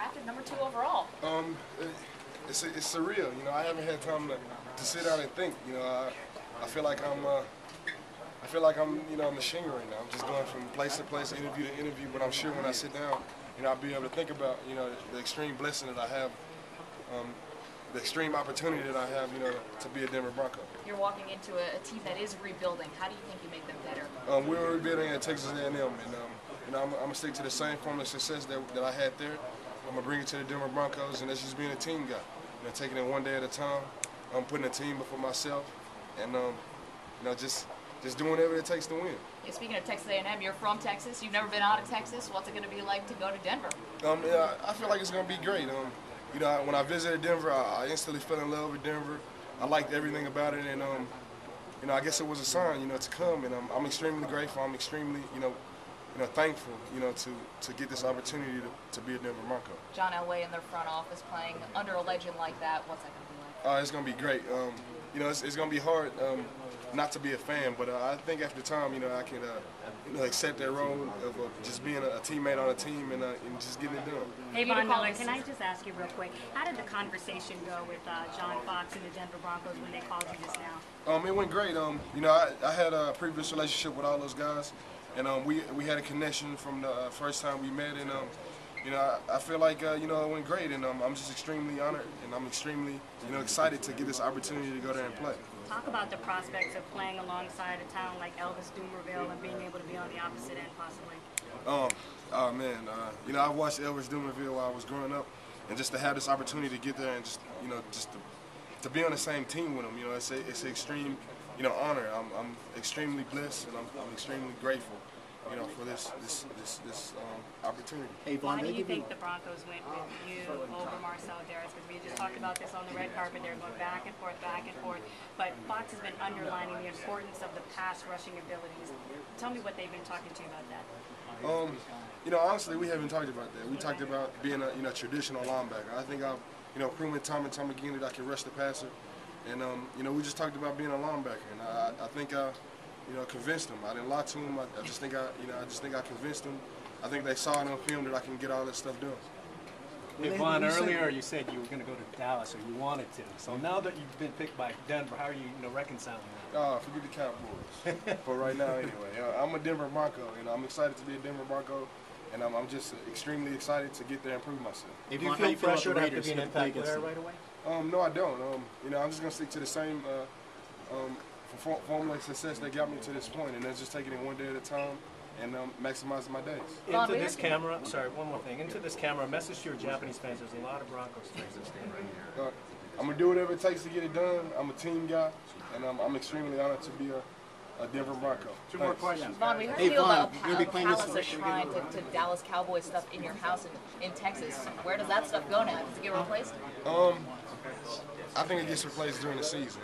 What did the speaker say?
drafted #2 overall. It's surreal. You know, I haven't had time to sit down and think. You know, I feel like I'm you know, a machine right now. I'm just going from place to place, interview to interview. But I'm sure when I sit down, you know, I'll be able to think about, you know, the extreme blessing that I have, the extreme opportunity that I have, you know, to be a Denver Bronco. You're walking into a team that is rebuilding. How do you think you make them better? We're rebuilding at Texas A&M, and you know, I'm gonna stick to the same formula of success that I had there. I'm gonna bring it to the Denver Broncos, and that's just being a team guy. You know, taking it one day at a time. I'm putting a team before myself, and you know, just doing whatever it takes to win. Yeah, speaking of Texas A&M, you're from Texas. You've never been out of Texas. What's it going to be like to go to Denver? Yeah, I feel like it's going to be great. You know, when I visited Denver, I instantly fell in love with Denver. I liked everything about it, and you know, I guess it was a sign, you know, to come. And I'm extremely grateful. I'm extremely, you know, thankful, you know, to get this opportunity to be a Denver Bronco. John Elway in their front office playing under a legend like that. What's that going to be like? It's going to be great. You know, it's going to be hard not to be a fan, but I think after time, you know, I can you know, accept that role of just being a teammate on a team and just getting it done. Hey, Von Miller, can I just ask you real quick, how did the conversation go with John Fox and the Denver Broncos when they called you just now? It went great. You know, I had a previous relationship with all those guys, and we had a connection from the first time we met, and you know, I feel like you know, it went great, and I'm just extremely honored, and I'm extremely, you know, excited to get this opportunity to go there and play. Talk about the prospects of playing alongside a talent like Elvis Dumervil and being able to be on the opposite end, possibly. Oh man, you know, I watched Elvis Dumervil while I was growing up, and just to have this opportunity to get there and just, you know, just to be on the same team with him, you know, it's an extreme, you know, honor. I'm extremely blessed, and I'm extremely grateful, you know, for this opportunity. Hey, Why do you think the Broncos went with you over Marcel Harris? Because we just talked about this on the red carpet. They're going back and forth, But Fox has been underlining the importance of the pass rushing abilities. Tell me what they've been talking to you about that. You know, honestly, we haven't talked about that. We talked about being a, you know, traditional linebacker. I think I've, you know, proven time and time again that I can rush the passer. And you know, we just talked about being a linebacker, and I think you know, convinced them. I didn't lie to them. I just think I convinced them. I think they saw it on film that I can get all this stuff done. Hey, Von, earlier you said you were going to go to Dallas, or you wanted to. So now that you've been picked by Denver, how are you, reconciling that? Forget the Cowboys. For right now, anyway. I'm a Denver Bronco, and I'm excited to be a Denver Bronco, and I'm just extremely excited to get there and prove myself. If you feel pressure to have to be an impact player right away? No, I don't. You know, I'm just going to stick to the same formula of success that got me to this point, and that's just taking it one day at a time and maximizing my days. Into this camera, sorry, one more thing. Into this camera, a message to your Japanese fans. There's a lot of Broncos fans listening right here. I'm going to do whatever it takes to get it done. I'm a team guy, and I'm extremely honored to be a Denver Bronco. Two more questions. Vaughn, we heard you about a palace, a shrine to Dallas Cowboys stuff in your house in Texas. Where does that stuff go now? Does it get replaced? I think it gets replaced during the season.